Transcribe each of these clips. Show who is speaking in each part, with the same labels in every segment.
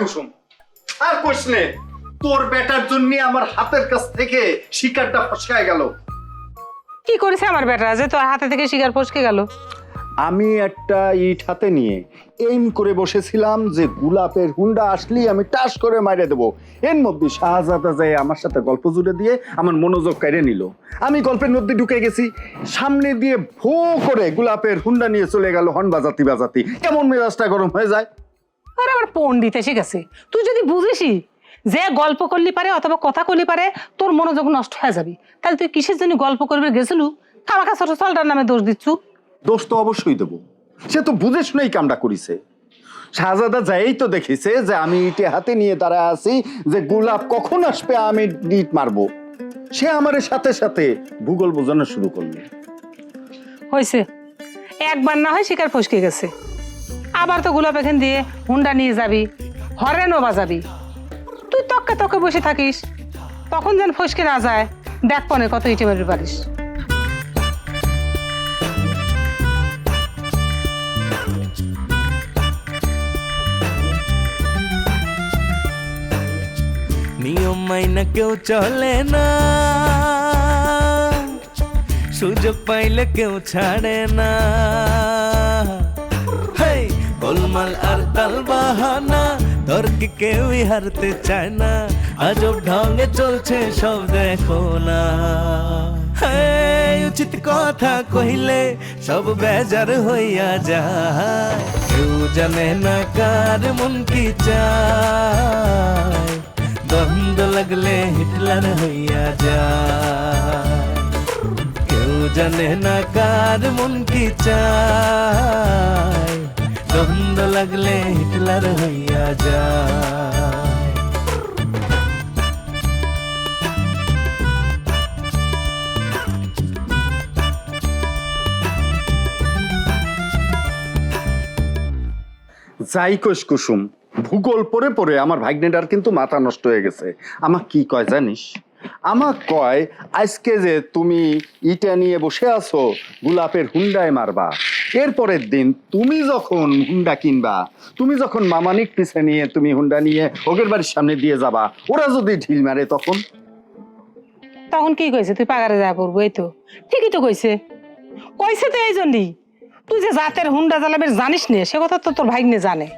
Speaker 1: কুসুম আর কইস নে, তোর বেটার জন্য আমার হাতের কাছ থেকে শিকারটা ফসকায় গেল।
Speaker 2: কি করেছে আমার বেটা যে তোর হাতে থেকে শিকার ফসকে গেল?
Speaker 1: আমি একটা ইট হাতে নিয়ে এইম করে বসেছিলাম যে গোলাপের হুন্ডা আসলেই আমি টাস করে মাইরে দেবো। এর মধ্যে শাহজাদা যায় আমার সাথে গল্প জুড়ে দিয়ে আমার মনোযোগ কেড়ে নিল। আমি গল্পের মধ্যে ঢুকে গেছি, সামনে দিয়ে ভো করে গোলাপের হুন্ডা নিয়ে চলে গেল হর্ন বাজাতি বাজাতি। কেমন মেজাজটা গরম হয়ে যায়।
Speaker 2: আরে আমার পণ্ডিত এসে গেছে। তুই যদি বুঝিসই যে গল্প করলি পারে অথবা কথা করলি পারে তোর মনোযোগ নষ্ট হয়ে যাবি, তাহলে তুই কিসের জন্য গল্প করবে গেছিলু? খামাখা ছোট চলটার নামে দোষ দিচ্ছু।
Speaker 1: দোষ তো অবশ্যই দেবো, সে তো বুঝে শুনেই কামটা করিছে। শাহজাদা যাই তো দেখেছে যে আমি ইটে হাতে নিয়ে দাঁড়ায় আছি, যে গোলাপ কখন আসবে আমি ইট মারবো। সে আমার সাথে সাথে ভূগোল বোঝানো শুরু করলো।
Speaker 2: হয়েছে, একবার না হয় শিকার ফসকে গেছে, আবার তো গোলাপ এখান দিয়ে হুন্ডা নিয়ে যাবি, হরেনও বাজাবি। তুই তককে তককে বসে থাকিস, তখন যেন ফসকে না যায়। দেখ পনে কত ইটে মারবি পারিস।
Speaker 3: নিয়ম মাইনা কেউ চলে না, সুযোগ পাইলে কেউ ছাড়ে না। হেই গোলমাল আর তাল বাহানা, তর্কে কেউই হারতে চায় না। আজব ঢঙ্গে চলছে সব দেখো না। হেই উচিত কথা কহিলে সব বেজার হইয়া যায়। কেউ জানে না কার মন কি চায়, দ্বন্দ্ব লাগলে হিটলার হইয়া যায়। কেউ জানে না কার মন কি চায়, দ্বন্দ্ব লাগলে হিটলার হইয়া যায়।
Speaker 1: যাই কইস কুসুম, ভূগোল পড়ে পড়ে আমার ভাগ্নেটার কিন্তু মাথা নষ্ট হয়ে গেছে। আমার কি কয় জানিস? আমার কয় আজকে যে তুমি ইটা নিয়ে বসে আছো গোলাপের হুন্ডায় মারবা, এরপরের দিন তুমি যখন হুন্ডা কিনবা, তুমি যখন মামানিক পিছে নিয়ে তুমি হুন্ডা নিয়ে ওদের বাড়ির সামনে দিয়ে যাবা, ওরা যদি ঢিল মারে তখন
Speaker 2: তখন কি কইছে? তুই পাগারে যা পড়বো, এই তো ঠিকই তো কইছে। কইছে তো এই জন্যই, তুই যে জাতের হুন্ডা চালাবের জানিস নে, সে কথা তো তোর ভাগ্নে জানে।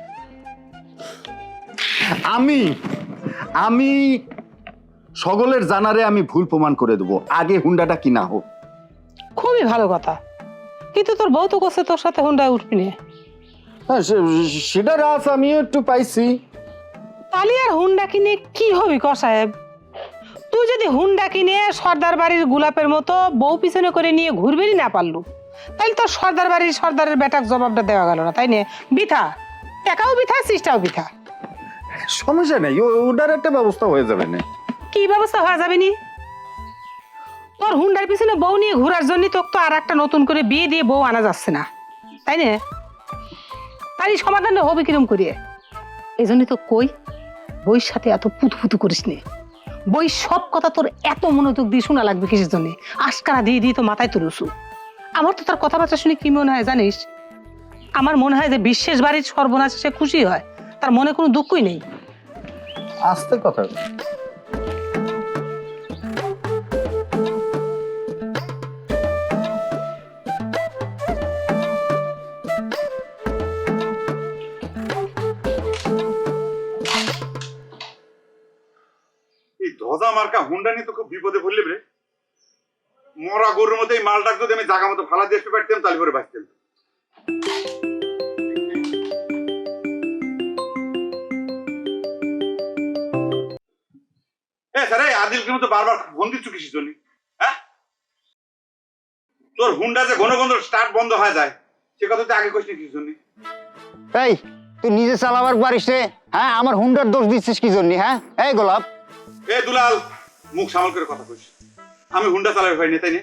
Speaker 1: আমি আমি সকলের জানারে আমি ভুল প্রমাণ করে দেবো, আগে হুন্ডাটা কিনা হোক।
Speaker 2: খুবই ভালো কথা, কিন্তু তোর বউ তো করছে তোর সাথে হুন্ডায় উঠবি না।
Speaker 1: হ্যাঁ, সেটা রাস আমিও একটু পাইছি।
Speaker 2: তাহলে আর হুন্ডা কিনে কি হবি ক সাহেব? তুই যদি হুন্ডা কিনে সর্দার বাড়ির গোলাপের মতো বউ পিছনে করে নিয়ে ঘুরবেরই না পারলু, তাইলে তোর সর্দার বাড়ির সর্দারের বেটাক জবাবটা দেওয়া গেল না, তাই না? বিথা টাকাও বিথা, সিস্টাও বিথা।
Speaker 1: সমস্যা নেই, ওটার একটা ব্যবস্থা হয়ে যাবে না।
Speaker 2: কি ব্যবস্থা হয়ে যাবে নি? তোর হুন্ডার পিছনে বউ নিয়ে ঘোরার জন্য তোকে তো আর একটা নতুন করে বিয়ে দিয়ে বউ আনা যাচ্ছে না, তাই না? তার এই সমাধানটা হবে কিরম করিয়ে? এই জন্য তো কই বইয়ের সাথে এত পুতুপুতু করিস নে। বই সব কথা তোর এত মনোযোগ দিয়ে শোনা লাগবে কিসের জন্য? আশকারা দিয়ে দিয়ে তো মাথায় তোর উঁচু। আমার তো তার কথাবার্তা শুনে কি মনে হয় জানিস? আমার মনে হয় যে বিশ্বের বাড়ির সর্বনাশ সে খুশি হয়, তার মনে কোনো দুঃখই নেই।
Speaker 1: আস্তে কথা।
Speaker 4: এই ধজা মার্কা হুন্ডা নিয়ে তো খুব বিপদে পড়লে রে। মরা গরুর মধ্যে এই মালটাকে যদি আমি জায়গা মতো ফালা দিয়ে আসতে পারতাম তাহলে করে বাঁচতাম। স্যার আদিলকে মতো বারবার ফোন দিচ্ছ কিসের জন্য? হ্যাঁ, তোর হুন্ডা যে ঘন ঘন স্টার্ট বন্ধ হয়ে যায় সে কথা তো আগে কইছিস কিসের জন্য?
Speaker 5: এই তুই নিজে চালাবার পারিস রে? হ্যাঁ, আমার হুন্ডার দোষ দিচ্ছিস কি জন্য? হ্যাঁ, এই গোলাপ,
Speaker 4: এ দুলাল, মুখ সামাল করে কথা কইস। আমি হুন্ডা চালাতে পারি না, তাই না?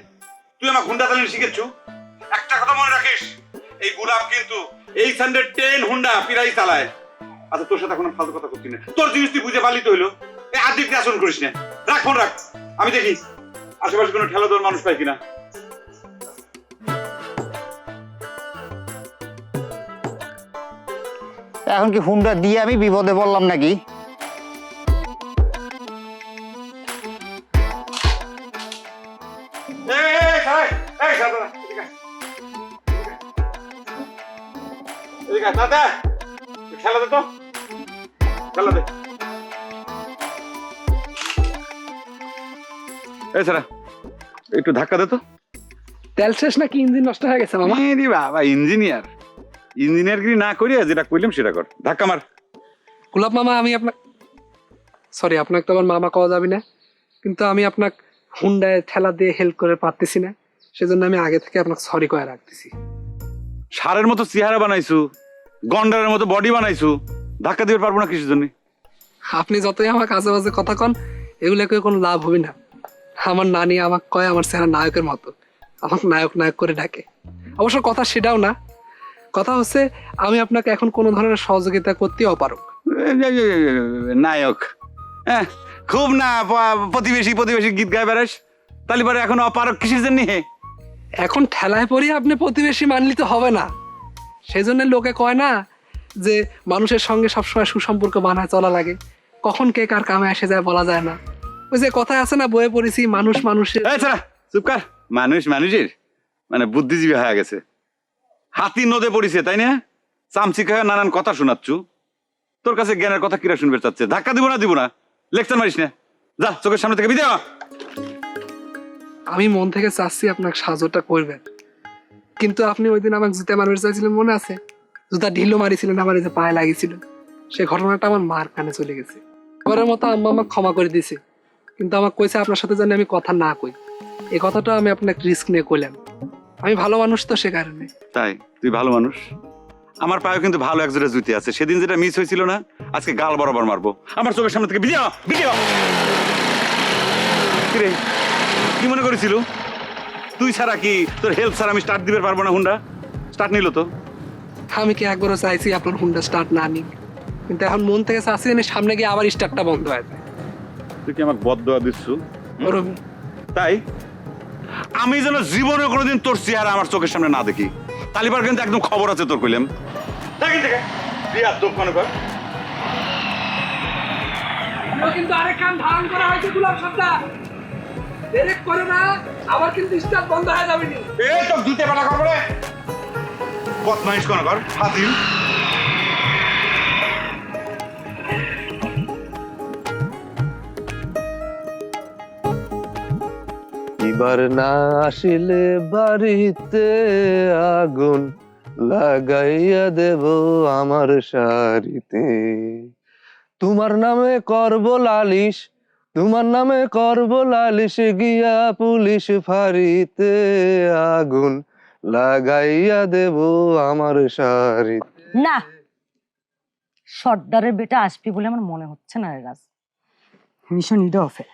Speaker 4: তুই আমার হুন্ডা চালানো শিখেছ। একটা কথা মনে রাখিস, এই গোলাপ কিন্তু এই সানডে 10 হুন্ডা পিরাই চালায়। আচ্ছা, তোর সাথে কোনো ফালতু কথা করছি না, তোর জিনিস তুই বুঝে পালিত হইলো। এই আদিবকে আসন করিস না। রাখ ফোন রাখ, আমি দেখি আশেপাশে কোনো ঠেলা দৌড় মানুষ পাই কিনা।
Speaker 5: এখন কি হুন্ডা দিয়ে আমি বিপদে পড়লাম নাকি?
Speaker 4: এই দাদা এদিকে আয়। এদিকে আয়, দাদা খেলা দে তো, খেলা দে। এই সারা একটু ধাক্কা দে তো।
Speaker 6: তেল শেষ নাকি ইঞ্জিন নষ্ট হয়ে গেছে মামা?
Speaker 4: রে বাবা, ইঞ্জিনিয়ারগিরি না করিয়া যেটা কইলাম সেটা কর, ধাক্কা মার।
Speaker 6: গোলাপ মামা, আমি আপনার সরি, আপনাকে তো আমার মামা কওয়া যাবে না, কিন্তু আমি আপনাকে হুন্ডায় ঠেলা দিয়ে হেল্প করে পারতেছি না, সেজন্য আমি আগে থেকে আপনাকে সরি কয়ে রাখতেছি।
Speaker 4: সারের মতো চেহারা বানাইছু, গন্ডারের মতো বডি বানাইছু, ধাক্কা দিতে পারবো না কিসের জন্য?
Speaker 6: আপনি যতই আমার কাছে বাজে কথা কন, এগুলোকে কোনো লাভ হবে না। আমার নানি আমাকে কয় আমার চেহারা নায়কের মতো, আমাকে নায়ক নায়ক করে ডাকে। অবশ্য কথা সেটাও না, কথা হচ্ছে আমি আপনাকে এখন কোনো ধরনের সহযোগিতা করতেও পারো।
Speaker 4: নায়ক হ্যাঁ, খুব না প্রতিবেশী গীত গায়ে বেড়াস, তাহলে পরে এখন অপারক কিসের জন্য?
Speaker 6: এখন ঠেলায় পড়ি আপনি প্রতিবেশী মানলি তো হবে না, সেই জন্য লোকে কয় না যে মানুষের সঙ্গে সবসময় সুসম্পর্ক বানায় চলা লাগে, কখন কে কার কামে এসে যায় বলা যায় না। ওই যে কথা আছে না, বয়ে পড়েছি মানুষ মানুষের।
Speaker 4: চুপ কর, মানুষের মানে বুদ্ধিজীবী হয়ে গেছে, হাতি নদে পড়িছে তাই না? চামচি খায় নানান কথা শোনাচ্ছু, তোর কাছে জ্ঞানের কথা কিরা শুনবে চাচ্ছে? ধাক্কা দিব না, লেকচার মারিস না, যা চোখের সামনে থেকে বিদে হ।
Speaker 6: আমি মন থেকে চাচ্ছি আপনাকে সাহায্যটা করবেন, কিন্তু আপনি ওই দিন আমাকে জুতা মারবে চাইছিলেন, মনে আছে? জুতা ঢিলো মারিছিলেন, আমার এই যে পায়ে লাগিয়েছিল, সেই ঘটনাটা আমার মার কানে চলে গেছে। এবারের মতো আম্মা আমাকে ক্ষমা করে দিয়েছে, কিন্তু আমাকে কইছে আপনার সাথে জানি আমি কথা না কই। এই কথাটা আমি আপনাকে রিস্ক নিয়ে কইলাম। আমি ভালো মানুষ তো, সে কারণে।
Speaker 4: তাই তুই ভালো মানুষ? আমার পায়ে কিন্তু ভালো একজোড়া জুতি আছে, সেদিন যেটা মিস হয়েছিল না, আজকে গাল বরাবর মারবো। আমার চোখের সামনে থেকে বিদে হ। কিরে, কি মনে করেছিল তুই ছাড়া কি তোর হেল্প ছাড়া আমি স্টার্ট দিতে পারবো না? হুন্ডা স্টার্ট নিল তো।
Speaker 6: আমি কি একবারও চাইছি আপনার হুন্ডা স্টার্ট না নিক, কিন্তু এখন মন থেকে চাচ্ছি আমি সামনে গিয়ে আবার স্টার্টটা বন্ধ হয়ে যায়।
Speaker 4: তুই কি আমাকে বদদোয়া দিচ্ছ?
Speaker 6: ওরম
Speaker 4: তাই আমি যেন জীবনে কোনোদিন তোর চেহারা আমার চোখের সামনে না দেখি, তালিবার কিন্তু একদম খবর আছে তোর কইলাম।
Speaker 6: কিন্তু আরেক কান ধারণ করা হয়েছে গোলাপ সর্দার, দেরি করে না, আবার কিন্তু স্টার্ট বন্ধ হয়ে যাবে।
Speaker 4: এই তো দিতে বেলা করবো রে, বদমাইশ কোন কর হাতিল।
Speaker 7: এবার না আসিলে বাড়িতে আগুন লাগাইয়া দেব আমার শাড়িতে, তোমার নামে করব লালিশ, তোমার নামে করব লালিশ, গিয়া পুলিশ ফাঁড়িতে আগুন লাগাইয়া দেব আমার শাড়িতে।
Speaker 8: না, সর্দারের বেটা আসবে বলে আমার মনে হচ্ছে না রে রাজ। মিশন ইডো অফে।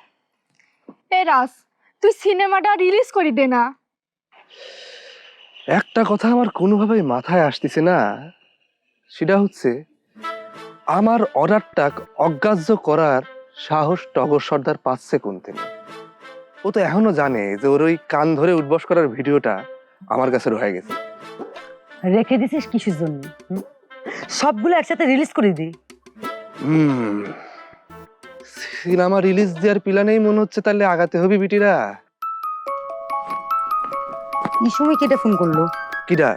Speaker 9: এ রাস, তুই সিনেমাটা রিলিজ করি দে না।
Speaker 7: একটা কথা আমার কোনোভাবেই মাথায় আসতেছে না, সেটা হচ্ছে আমার অর্ডারটা অগ্রাহ্য করার সাহস টগর সর্দার পাচ্ছে কোন থেকে? ও তো এখনো জানে যে ওর ওই কান ধরে উঠবস করার ভিডিওটা আমার কাছে রয়ে গেছে।
Speaker 8: রেখে দিছিস কিসের জন্য? সবগুলো একসাথে রিলিজ করে দি।
Speaker 7: সিনেমা রিলিজ দেওয়ার প্ল্যানেই মনে হচ্ছে তাহলে আগাতে হবে বিটিরা।
Speaker 8: এই সময় কেটে ফোন করলো?
Speaker 7: কিরা?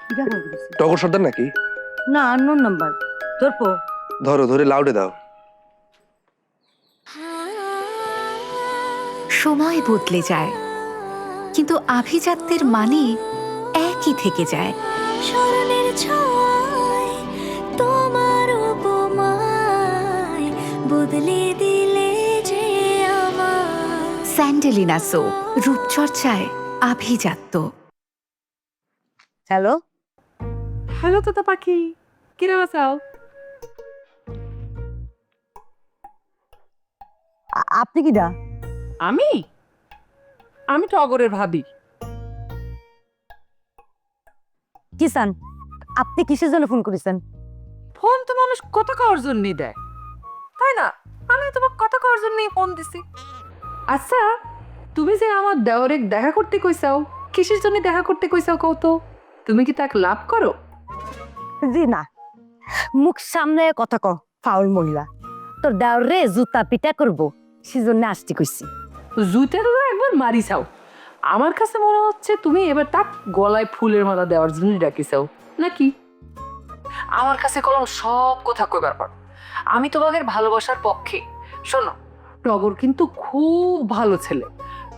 Speaker 8: কিটা ফোন করেছে?
Speaker 7: টগর সর্দার নাকি?
Speaker 8: না, আননোন নাম্বার। তোর পো
Speaker 7: ধরো, ধরে লাউডে দাও।
Speaker 10: সময় বদলে যায়, কিন্তু আভিজাত্যের মানে একই থেকে যায়। স্মরণের ছোঁয়ায় তোমার উপমায় বদলে দিলে যে আমার। স্যান্ডেলিনা সো, রূপচর্চায় আভিজাত্য।
Speaker 8: হ্যালো
Speaker 11: হ্যালো তোতা পাখি, কিরম আছো?
Speaker 8: আপনি কিডা?
Speaker 11: আমি আমি টগরের ভাবি।
Speaker 8: কি চান? আপনি কিসের জন্য ফোন করেছেন?
Speaker 11: ফোন তো মানুষ কত কার জন্যই দেয়, তাই না? আমি তোমাকে কত কার জন্যই ফোন দিছি। আচ্ছা, তুমি যে আমার দেওরে দেখা করতে কইসাও, কিসের জন্য দেখা করতে কইসাও কও তো? তুমি কি তাকে লাভ করো?
Speaker 8: জি না, মুখ সামনে কথা ক ফাউল মহিলা তোর দেওর রে জুতা পিটা করবো সেজন্য আসতে কইছি
Speaker 11: জুতের তো একবার মারি চাও। আমার কাছে মনে হচ্ছে তুমি এবার তাক গলায় ফুলের মালা দেওয়ার জন্য ডাকিছাও নাকি? আমার কাছে কলম সব কথা কইবার পারো। আমি তোমাদের ভালোবাসার পক্ষে। শোনো, টগর কিন্তু খুব ভালো ছেলে।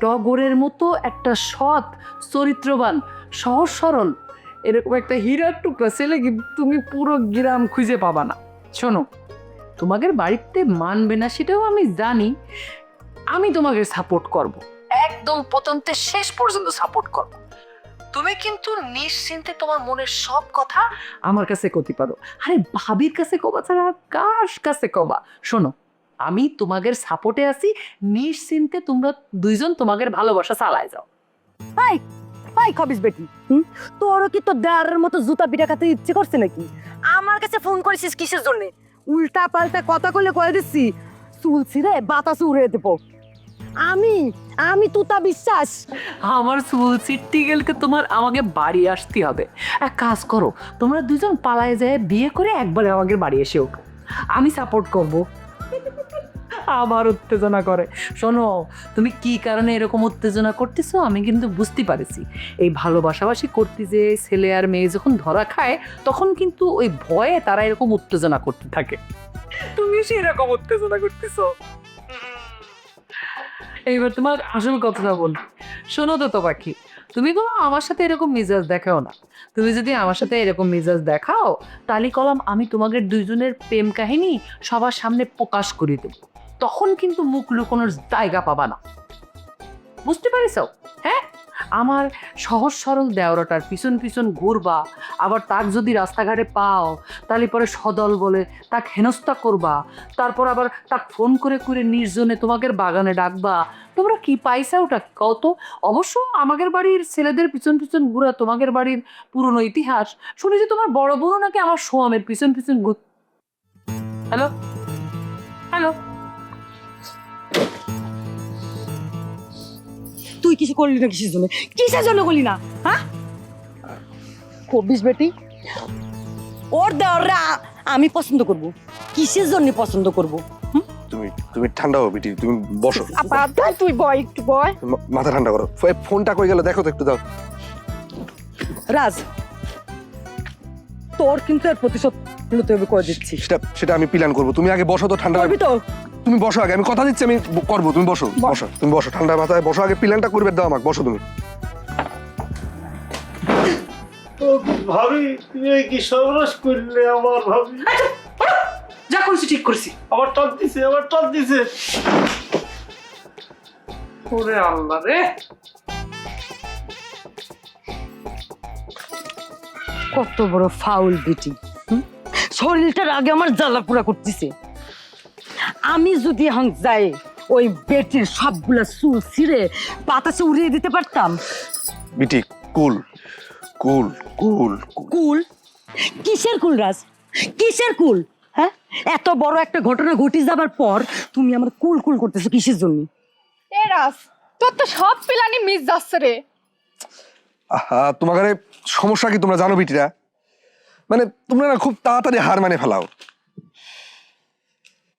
Speaker 11: টগরের মতো একটা সৎ চরিত্রবান সহজ সরল এরকম একটা হীরার টুকরা ছেলে কিন্তু তুমি পুরো গ্রাম খুঁজে পাবা না। শোনো, তোমাদের বাড়িতে মানবে না সেটাও আমি জানি। আমি তোমাকে সাপোর্ট করব, একদম প্রথম থেকে শেষ পর্যন্ত সাপোর্ট করব। তুমি কিন্তু নিশ্চিন্তে তোমার মনের সব কথা আমার কাছে কইতে পারো। আরে ভাবির কাছে কবা ছাড়া কার কাছে কবা? শোনো, আমি তোমাদের সাপোর্টে আছি, নিশ্চিন্তে তোমরা দুইজন তোমাদের ভালোবাসা চালায় যাও।
Speaker 8: হাই হাই খবিস বেটি তোরও কি তোর দেওয়ারের মতো জুতা পিটা খাতে ইচ্ছে করছে নাকি? আমার কাছে ফোন করেছিস কিসের জন্য? উল্টা পাল্টা কথা কইলে কয়ে দিচ্ছি চুল ছিঁড়ে বাতাস উড়িয়ে দেবো। আমি তুতা বিশ্বাস।
Speaker 11: আমার চুল চিট্টি গেলকে তোমার আমাকে বাড়ি আসতে হবে। এক কাজ করো, তোমরা দুজন পালায় যায় বিয়ে করে একবারে আমাকে বাড়ি এসে ওঠো, আমি সাপোর্ট করব। আবার উত্তেজনা করে। শোনো, তুমি কি কারণে এরকম উত্তেজনা করতেছো আমি কিন্তু বুঝতে পারছি। এই ভালোবাসাবাসি করতে যে ছেলে আর মেয়ে যখন ধরা খায় তখন কিন্তু ওই ভয়ে তারা এরকম উত্তেজনা করতে থাকে। তুমি সেরকম উত্তেজনা করতেছো। এইবার তোমার আসল কথাটা বল। শোনো তো পাখি, তুমি তো আমার সাথে এরকম মেজাজ দেখাও না। তুমি যদি আমার সাথে এরকম মেজাজ দেখাও তাহলে কলম আমি তোমাদের দুইজনের প্রেম কাহিনী সবার সামনে প্রকাশ করে দেব। তখন কিন্তু মুখ লুকোনোর জায়গা পাবা না, বুঝতে পারিস? হ্যাঁ, আমার সহজ সরল দেওরাটার পিছন পিছন ঘুরবা, আবার তাক যদি রাস্তাঘাটে পাও তাহলে পরে সদল বলে তাক হেনস্থা করবা, তারপর আবার তাক ফোন করে করে নির্জনে তোমাদের বাগানে ডাকবা। তোমরা কি পাইছা ওটা কত? অবশ্য আমাদের বাড়ির ছেলেদের পিছন পিছন ঘুরা তোমাদের বাড়ির পুরনো ইতিহাস শুনে যে তোমার বড় বড় নাকি আমার সোয়ামের পিছন পিছন ঘুর। হ্যালো হ্যালো,
Speaker 8: তুই কিছু করলি না কিসের জন্য? কিসের জন্য করলি না? হ্যাঁ কবিস বেটি ওর দেওয়াররা আমি পছন্দ করব। কিসের জন্য পছন্দ করব?
Speaker 7: তুমি ঠান্ডা হও বিটি, তুমি বসো।
Speaker 9: তুই বয় একটু বয়।
Speaker 7: মাথা ঠান্ডা করো। ফোনটা কই গেল দেখো তো একটু, দাও।
Speaker 8: রাজ, তোর কিন্তু এর প্রতিশোধ নিতে হবে করে দিচ্ছি।
Speaker 7: সেটা আমি প্ল্যান করবো। তুমি আগে বসো তো, ঠান্ডা।
Speaker 8: করবি তো?
Speaker 7: তুমি বসো আগে, আমি কথা দিচ্ছি আমি করবো। তুমি বসো বসো, তুমি বসো ঠান্ডা মাথায় বসো আগে, প্ল্যানটা করবে দাও আমাকে। বসো তুমি।
Speaker 12: ভাবি তুমি কি সর্বনাশ করলে আমার ভাবি?
Speaker 11: যা করছি ঠিক করছি।
Speaker 12: আবার টক দিছে।
Speaker 11: ওরে আল্লাহ রে,
Speaker 8: কত বড় ফাউল বেটি! শরীরটার আগে আমার জ্বালা পুরা করতেছে। আমি যদি এখন যাই ওই বেটির সবগুলা চুল ছিঁড়ে বাতাসে উড়িয়ে দিতে পারতাম।
Speaker 7: বিটি কুল কুল কুল
Speaker 8: কুল? কিসের কুল রাজ? কিসের কুল? হ্যাঁ, এত বড় একটা ঘটনা ঘটে যাবার পর তুমি আমার কুল কুল করতেছো কিসের জন্য?
Speaker 9: এ রাস, তোর তো সব প্ল্যানই মিস যাচ্ছে রে।
Speaker 7: তোমাদের সমস্যা কি তোমরা জানো বিটিরা? মানে তোমরা না খুব তাড়াতাড়ি হার মানে ফেলাও।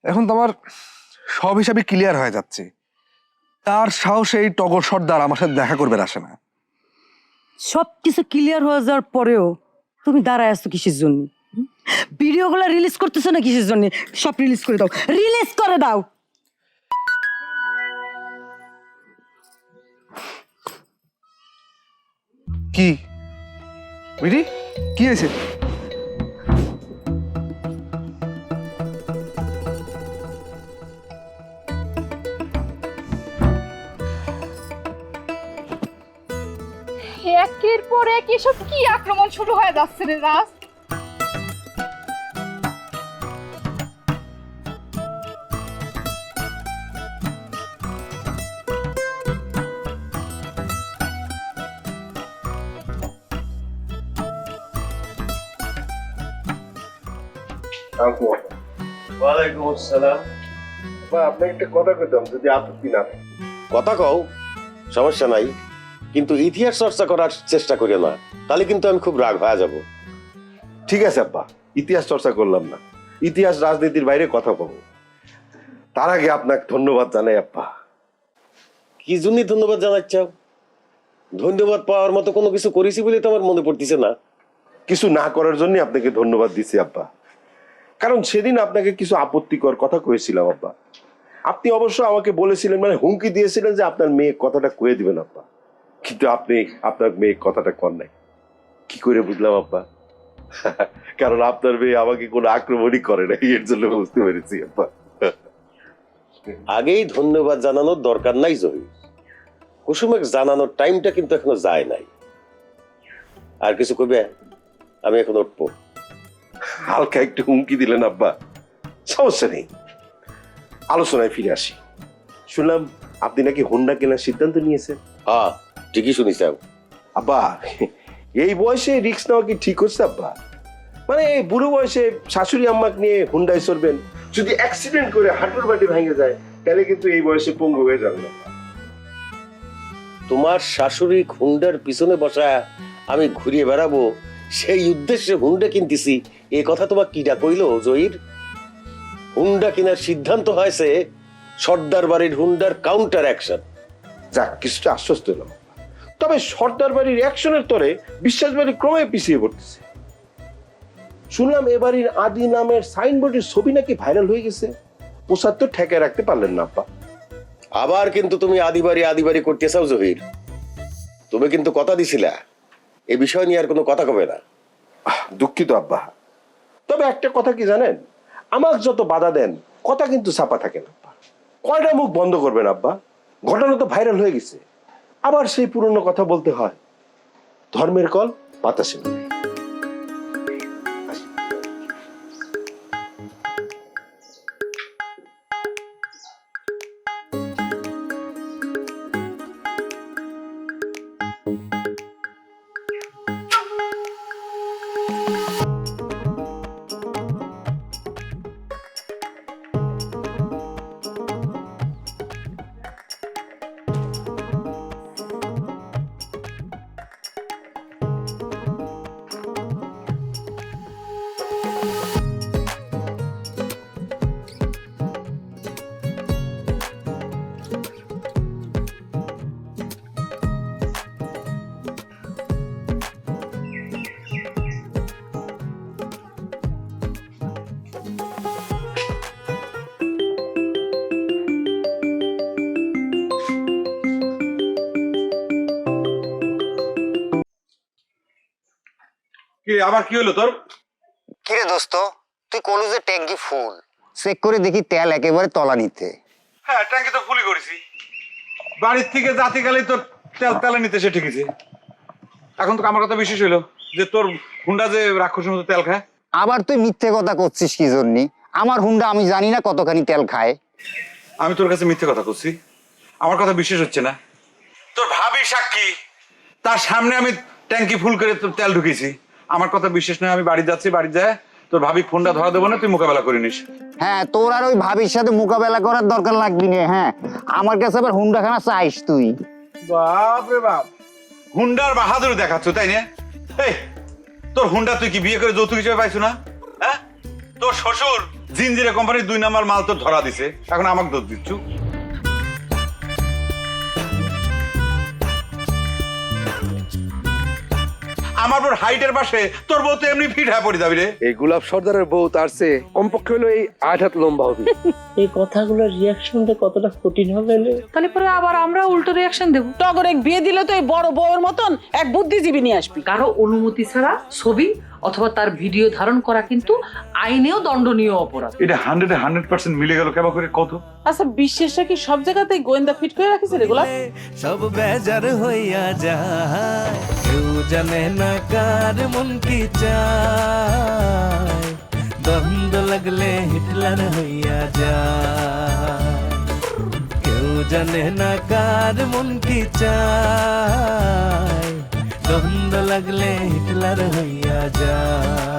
Speaker 7: এখন তোমার সব হিসাবে ক্লিয়ার হয়ে যাচ্ছে তার সাহসে এই টগর সর্দার আমার সাথে দেখা করবে আসে না।
Speaker 8: সবকিছু ক্লিয়ার হয়ে যাওয়ার পরেও তুমি দাঁড়ায় আসছো কিসের জন্য? ভিডিওগুলো রিলিজ করতেছো না কিসের জন্য? সব রিলিজ করে দাও, রিলিজ করে দাও।
Speaker 7: কি বিটি, কি হয়েছে?
Speaker 9: একের পর এক এসব কি আক্রমণ শুরু হয়ে যাচ্ছে রে রাস।
Speaker 12: ওয়ালাইকুম আসসালাম। আপনাকে একটা কথা কইতাম যদি আপত্তি না থাকে।
Speaker 13: কথা কও, সমস্যা নাই, কিন্তু ইতিহাস চর্চা করার চেষ্টা করিও না, তাহলে কিন্তু আমি খুব রাগ হয়ে যাব।
Speaker 12: ঠিক আছে আব্বা, ইতিহাস চর্চা করলাম না, ইতিহাস রাজনীতির বাইরে কথা বলবো। তার আগে আপনাকে ধন্যবাদ জানাই আব্বা।
Speaker 13: কি জন্য ধন্যবাদ জানাচ্ছাও? ধন্যবাদ পাওয়ার মতো কোনো কিছু করেছি বলে তো আমার মনে পড়তেছে না।
Speaker 12: কিছু না করার জন্য আপনাকে ধন্যবাদ দিছি আব্বা, কারণ সেদিন আপনাকে কিছু আপত্তিকর কথা কয়েছিলাম আব্বা। আপনি অবশ্য আমাকে বলেছিলেন, মানে হুমকি দিয়েছিলেন যে আপনার মেয়ে কথাটা কয়ে দিবেন আব্বা, কিন্তু আপনি আপনার মেয়ে কথাটা কর নাই। কি করে বুঝলাম আব্বা? কারণ আপনার মেয়ে আমাকে কোনো আক্রমণই করে না, এর জন্য বুঝতে পেরেছি আব্বা।
Speaker 13: আগেই ধন্যবাদ জানানোর দরকার নাই জহির, কুসুমের জানানোর টাইমটা কিন্তু এখনো যায় নাই। আর কিছু কইবে? আমি এখন উঠবো।
Speaker 12: হালকা একটু হুমকি দিলেন আব্বা, সমস্যা নেই, আলোচনায় ফিরে আসি। শুনলাম আপনি নাকি হোন্ডা কেনার সিদ্ধান্ত নিয়েছেন।
Speaker 13: হ্যাঁ, ঠিকই শুনিস।
Speaker 12: আব্বা, এই বয়সে রিস্ক নেওয়া কি ঠিক হচ্ছে আব্বা? মানে এই বুড়ো বয়সে শাশুড়ি আম্মাকে নিয়ে হুন্ডায় চড়বেন, যদি অ্যাক্সিডেন্ট করে হাঁটুর বাটি ভেঙে যায় তাহলে কিন্তু এই বয়সে পঙ্গু হয়ে যাবে না।
Speaker 13: তোমার শাশুড়ি হুন্ডার পিছনে বসা আমি ঘুরিয়ে বেড়াবো, সেই উদ্দেশ্যে হুন্ডা কিনতেছি, এ কথা তোমার কিডা কইলো জহির? হুন্ডা কেনার সিদ্ধান্ত হয়েছে সর্দার বাড়ির হুন্ডার কাউন্টার অ্যাকশন।
Speaker 12: যাক, কিছুটা আশ্বস্ত হলাম। তবে সর্দার বাড়ির অ্যাকশনের তরে বিশ্বাস বাড়ি ক্রমে পিছিয়ে পড়তেছে। শুনলাম এবাড়ির আদি নামের সাইনবোর্ডের ছবি নাকি ভাইরাল হয়ে গেছে, প্রচার তো ঠেকায় রাখতে পারলেন না আব্বা।
Speaker 13: আবার কিন্তু তুমি আদিবাড়ি করতে চাও জহির। তুমি কিন্তু কথা দিছিলা এ বিষয় নিয়ে আর কোনো কথা কবে না।
Speaker 12: দুঃখিত আব্বা, তবে একটা কথা কি জানেন, আমার যত বাধা দেন কথা কিন্তু চাপা থাকে না আব্বা। কয়টা মুখ বন্ধ করবেন আব্বা? ঘটনা তো ভাইরাল হয়ে গেছে, আবার সেই পুরনো কথা বলতে হয়। ধর্মের কল বাতাসে নয়।
Speaker 4: কি আবার কি হলো তোর?
Speaker 5: কিরে দোস্ত, তুই কলেজে ট্যাঙ্কি ফুল, চেক করে দেখি তেল একেবারে তলানিতে।
Speaker 4: হ্যাঁ, ট্যাঙ্কি তো ফুলই করেছি। বাড়ির থেকে জাতি গেলে তোর তেল নিতে সে ঠিকইছে। এখন তো আমার কথা বিশেষ হইলো যে তোর হুন্ডা যে রাক্ষসের মতো তেল খায়।
Speaker 5: আবার তুই মিথ্যে কথা করছিস কি জন্য? আমার হুন্ডা আমি জানি না কতখানি তেল খায়।
Speaker 4: আমি তোর কাছে মিথ্যে কথা করছি? আমার কথা বিশ্বাস হচ্ছে না? তোর ভাবি সাক্ষী, তার সামনে আমি ট্যাঙ্কি ফুল করে তোর তেল ঢুকেছি। আমার কথা বিশ্বাস নয়, আমি বাড়ি যাচ্ছি, বাড়ি যায় তোর ভাবি ফোনটা ধরা দেবো না, তুই মোকাবেলা করে নিস।
Speaker 5: হ্যাঁ, তোর আর ওই ভাবির সাথে মোকাবেলা করার দরকার লাগবি না। হ্যাঁ, আমার কাছে আবার হুন্ডা খানা চাইস তুই?
Speaker 4: বাপ রে বাপ, হুন্ডার বাহাদুরি দেখাচ্ছ তাই না? এই তোর হুন্ডা তুই কি বিয়ে করে যৌতুক হিসেবে পাইছো না? হ্যাঁ, তোর শ্বশুর জিনজিরা কোম্পানির 2 নাম্বার মাল তোর ধরা দিছে, এখন আমাকে দোষ দিচ্ছ। আমার পর হাইটের পাশে তোর বউ তো এমনি ফিট হয়ে পড়ে যাবি রে।
Speaker 7: এই গোলাপ সর্দারের বউ তার চেয়ে কমপক্ষে হলো এই 8 হাত লম্বা হবে।
Speaker 11: এই কথাগুলোর রিয়াকশনটা কতটা কঠিন হবে? তাহলে পরে আবার আমরা উল্টো রিয়াকশন দেব।
Speaker 2: টগর এক বিয়ে দিলে তো এই বড় বউয়ের মতন এক বুদ্ধিজীবী নিয়ে আসবি।
Speaker 11: কারো অনুমতি ছাড়া ছবি অথবা তার ভিডিও ধারণ করা কিন্তু আইনেও দণ্ডনীয় অপরাধ।
Speaker 4: এটা 100% মিলে গেল কেমন করে কত?
Speaker 2: আচ্ছা, বিশ্বাসটা কি সব জায়গাতেই গোয়েন্দা ফিট করে রাখিছে রে গোলাপ?
Speaker 3: সব বেজার হইয়া যায়, কেউ জানে না কার মন কি চায়, দ্বন্দ্ব লাগলে হিটলার হইয়া যায়, কেউ জানে না কার মন কি চায়, দ্বন্দ্ব লাগলে হিটলার হইয়া যায়।